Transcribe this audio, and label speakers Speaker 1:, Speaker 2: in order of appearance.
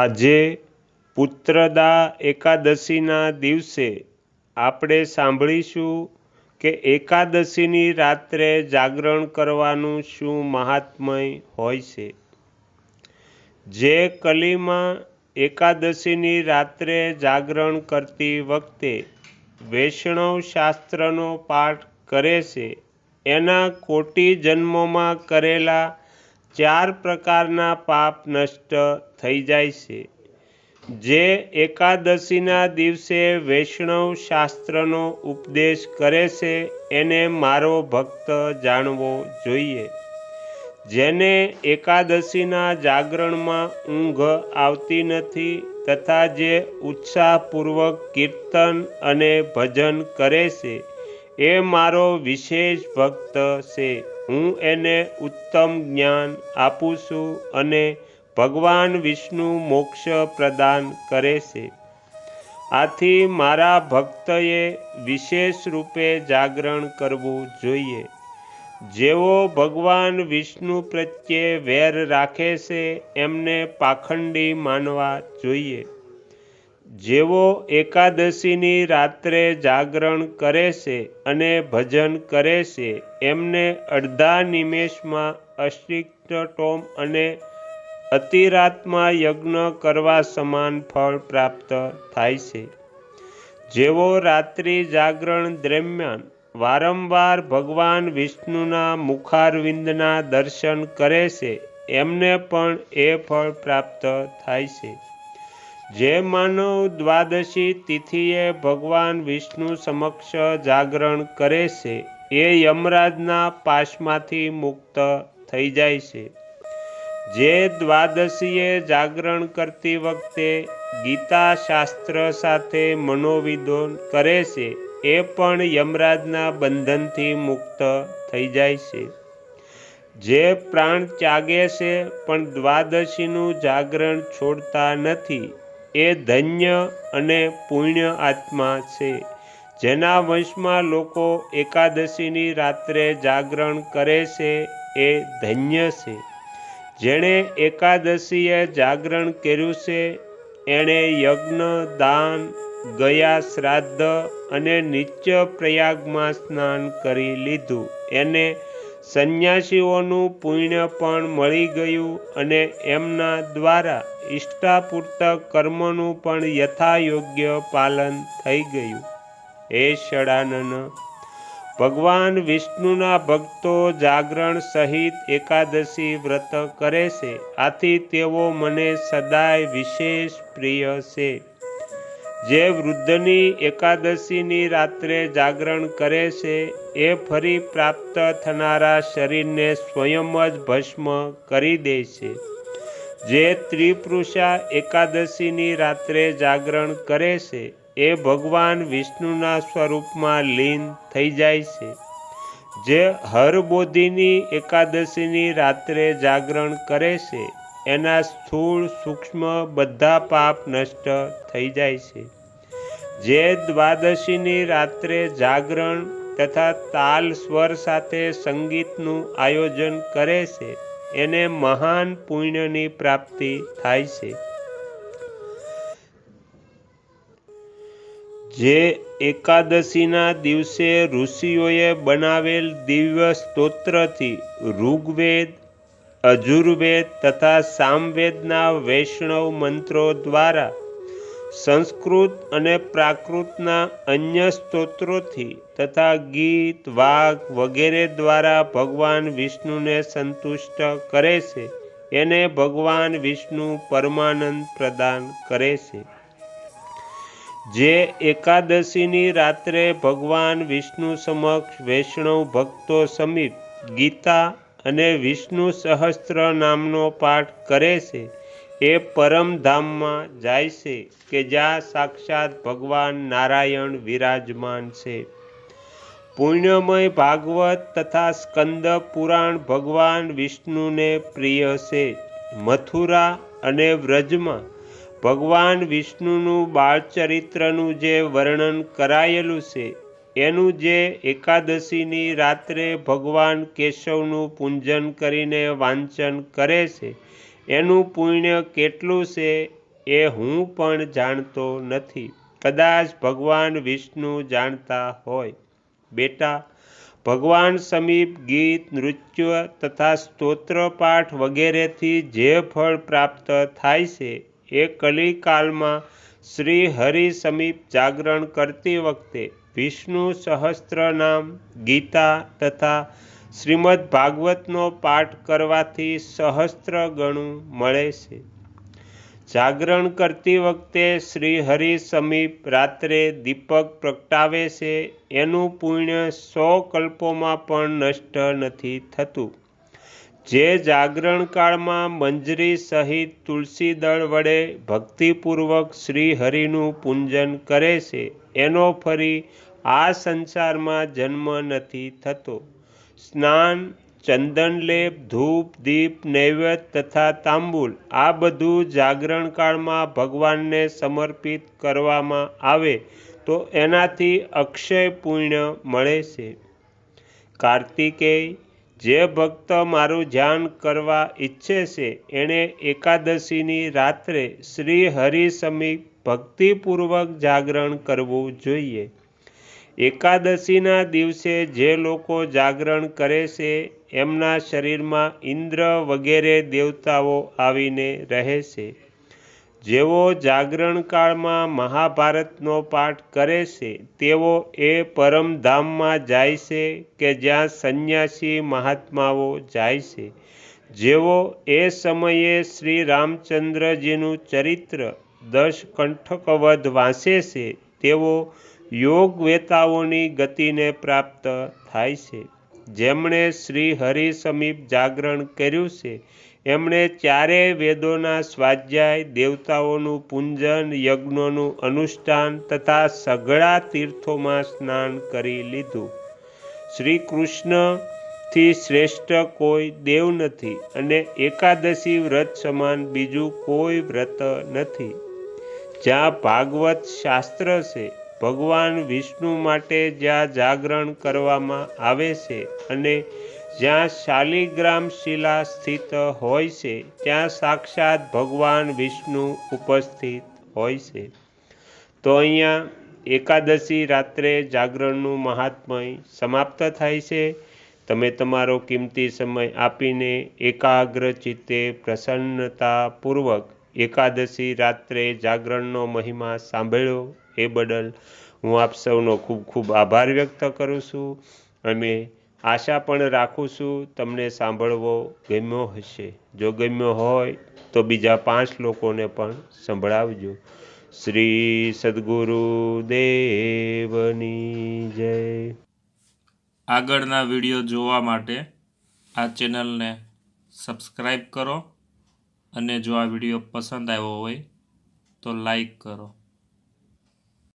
Speaker 1: આજે પુત્રદા એકાદશીના દિવસે આપણે સાંભળીશું કે એકાદશીની રાત્રે જાગરણ કરવાનું શું મહાત્મય હોય છે। જે કલીમાં એકાદશીની રાત્રે જાગરણ કરતી વખતે વૈષ્ણવ શાસ્ત્રનો પાઠ કરે છે એના કોટી જન્મોમાં કરેલા 4 પ્રકારના પાપ નષ્ટ થઈ જાય છે। જે એકાદશીના દિવસે વૈષ્ણવ શાસ્ત્રનો ઉપદેશ કરે છે એને મારો ભક્ત જાણવો જોઈએ। જેને એકાદશીના જાગરણમાં ઊંઘ આવતી નથી તથા જે ઉત્સાહપૂર્વક કીર્તન અને ભજન કરે છે એ મારો વિશેષ ભક્ત છે। હું એને ઉત્તમ જ્ઞાન આપું છું અને ભગવાન વિષ્ણુ મોક્ષ પ્રદાન કરે છે। આથી મારા ભક્તએ વિશેષ રૂપે જાગરણ કરવું જોઈએ। જેઓ ભગવાન વિષ્ણુ પ્રત્યે વેર રાખે છે એમને પાખંડી માનવા જોઈએ। જેઓ એકાદશીની રાત્રે જાગરણ કરે છે અને ભજન કરે છે એમને અડધા નિમેષમાં અષ્ટિષ્ટોમ અને અતિરાત્મા યજ્ઞ કરવા સમાન ફળ પ્રાપ્ત થાય છે। જેઓ રાત્રિ જાગરણ દરમિયાન વારંવાર ભગવાન વિષ્ણુના મુખારવિંદના દર્શન કરે છે એમને પણ એ ફળ પ્રાપ્ત થાય છે। જે માનવ દ્વાદશી તિથિએ ભગવાન વિષ્ણુ સમક્ષ જાગરણ કરે છે એ યમરાજના પાશમાંથી મુક્ત થઈ જાય છે। જે દ્વાદશીએ જાગરણ કરતી વખતે ગીતા શાસ્ત્ર સાથે મનોવિધોન કરે છે એ પણ યમરાજના બંધનથી મુક્ત થઈ જાય છે। જે પ્રાણ ત્યાગે છે પણ દ્વાદશીનું જાગરણ છોડતા નથી એ ધન્ય અને પુણ્ય આત્મા છે। જેના વંશમાં લોકો એકાદશીની રાત્રે જાગરણ કરે છે એ ધન્ય છે। જેણે એકાદશીએ જાગરણ કર્યું છે એણે યજ્ઞ, દાન, ગયા શ્રાદ્ધ અને નિત્ય પ્રયાગમાં સ્નાન કરી લીધું એને સંન્યાસીઓનું પુણ્ય પણ મળી ગયું અને એમના દ્વારા ઇષ્ટાપૂર્તક કર્મોનું પણ યથાયોગ્ય પાલન થઈ ગયું। હે ષડાનન, ભગવાન વિષ્ણુના ભક્તો જાગરણ સહિત એકાદશી વ્રત કરે છે આથી તેઓ મને સદાય વિશેષ પ્રિય છે। જે વૃદ્ધની એકાદશીની રાત્રે જાગરણ કરે છે એ ફરી પ્રાપ્ત થનારા શરીરને સ્વયં જ ભસ્મ કરી દે છે। જે ત્રિપુરુષા એકાદશીની રાત્રે જાગરણ કરે છે એ ભગવાન વિષ્ણુના સ્વરૂપમાં લીન થઈ જાય છે। જે હરબોધિની એકાદશીની રાત્રે જાગરણ કરે છે એના સ્થૂળ સૂક્ષ્મ બધા પાપ નષ્ટ થઈ જાય છે। જે દ્વાદશીની રાત્રે જાગરણ તથા તાલ સ્વર સાથે સંગીતનું આયોજન કરે છે એને મહાન પુણ્યની પ્રાપ્તિ થાય છે। જે એકાદશીના દિવસે ઋષિઓએ બનાવેલ દિવ્ય સ્તોત્રથી ઋગ્વેદ, અજુર્વેદ તથા સામવેદના વૈષ્ણવ મંત્રો દ્વારા સંસ્કૃત અને પ્રાકૃતના અન્ય સ્તોત્રોથી તથા ગીત, વાગ વગેરે દ્વારા ભગવાન વિષ્ણુને સંતુષ્ટ કરે છે એને ભગવાન વિષ્ણુ પરમાનંદ પ્રદાન કરે છે। જે એકાદશીની રાત્રે ભગવાન વિષ્ણુ સમક્ષ વૈષ્ણવ ભક્તો સમીપ ગીતા અને વિષ્ણુ સહસ્ત્ર નામનો પાઠ કરે છે એ પરમધામમાં જાય છે કે જ્યાં સાક્ષાત ભગવાન નારાયણ વિરાજમાન છે। પુણ્યમય ભાગવત તથા સ્કંદ પુરાણ ભગવાન વિષ્ણુને પ્રિય છે। મથુરા અને વ્રજમાં ભગવાન વિષ્ણુનું બાળચરિત્રનું જે વર્ણન કરાયેલું છે એનું જે એકાદશીની રાત્રે ભગવાન કેશવનું પૂજન કરીને વાંચન કરે છે એનું પુણ્ય કેટલું છે એ હું પણ જાણતો નથી. કદાચ ભગવાન વિષ્ણુ જાણતા હોય. બેટા, ભગવાન સમીપ ગીત, નૃત્ય તથા સ્તોત્ર પાઠ વગેરેથી જે ફળ પ્રાપ્ત થાય છે એ કલિકાલમાં શ્રી હરિ સમીપ જાગરણ કરતી વખતે વિષ્ણુ સહસ્ત્રનામ, ગીતા તથા શ્રીમદ્ ભાગવતનો પાઠ કરવાથી સહસ્ત્ર ગણું મળે છે. જાગરણ કરતી વખતે શ્રી હરિ સમીપ રાત્રે દીપક પ્રગટાવે છે એનું પુણ્ય 100 કલ્પોમાં પણ નષ્ટ નથી થતું. જે જાગરણ કાળમાં મંજરી સહિત તુલસી દળ વડે ભક્તિપૂર્વક શ્રી હરિનું પૂજન કરે છે એનો ફરી આ સંસારમાં જન્મ નથી થતો. સ્નાન, ચંદનલેપ, ધૂપ, દીપ, નૈવેદ્ય તથા તાંબુલ આ બધું જાગરણ કાળમાં ભગવાનને સમર્પિત કરવામાં આવે તો એનાથી અક્ષય પુણ્ય મળે છે. કાર્તિકેય, જે ભક્ત મારું ધ્યાન કરવા ઈચ્છે છે એણે એકાદશીની રાત્રે શ્રી હરિ સમીપ ભક્તિપૂર્વક જાગરણ કરવું જોઈએ. એકાદશીના દિવસે જે લોકો જાગરણ કરે છે એમના શરીરમાં ઇન્દ્ર વગેરે દેવતાઓ આવીને રહે છે. જેઓ જાગરણ કાળમાં મહાભારતનો પાઠ કરે છે તેઓ એ પરમધામમાં જાય છે કે જ્યાં સંન્યાસી મહાત્માઓ જાય છે. જેઓ એ સમયે શ્રી રામચંદ્રજીનું ચરિત્ર દશકંઠકવધ વાંચે છે તેઓ યોગવેતાઓની ગતિને પ્રાપ્ત થાય છે. જેમણે શ્રી હરિ સમીપ જાગરણ કર્યું છે એમણે ચારેય વેદોના સ્વાધ્યાય, દેવતાઓનું પૂજન, યજ્ઞોનું અનુષ્ઠાન તથા સઘળા તીર્થોમાં સ્નાન કરી લીધું. શ્રી કૃષ્ણથી શ્રેષ્ઠ કોઈ દેવ નથી અને એકાદશી વ્રત સમાન બીજું કોઈ વ્રત નથી. જ્યાં ભાગવત શાસ્ત્ર છે, ભગવાન વિષ્ણુ માટે જ્યાં જાગરણ કરવામાં આવે છે અને જ્યાં શાલિગ્રામ શિલા સ્થિત હોય છે ત્યાં સાક્ષાત ભગવાન વિષ્ણુ ઉપસ્થિત હોય છે. તો અહીંયા એકાદશી રાત્રે જાગરણનું મહાત્મય સમાપ્ત થાય છે. તમે તમારો કિંમતી સમય આપીને એકાગ્ર ચિત્તે પ્રસન્નતાપૂર્વક એકાદશી રાત્રે જાગરણનો મહિમા સાંભળ્યો એ બદલ હું આપ સૌનો ખૂબ ખૂબ આભાર વ્યક્ત કરું છું અને આશા પણ રાખું છું તમને સાંભળવો ગમ્યો હશે. જો ગમ્યો હોય તો બીજા 5 લોકોને પણ સંભળાવજો. શ્રી સદ્ગુરુ દેવની જય.
Speaker 2: આગળના વિડીયો જોવા માટે આ ચેનલને સબસ્ક્રાઈબ કરો અને જો આ વિડીયો પસંદ આવ્યો હોય તો લાઈક કરો.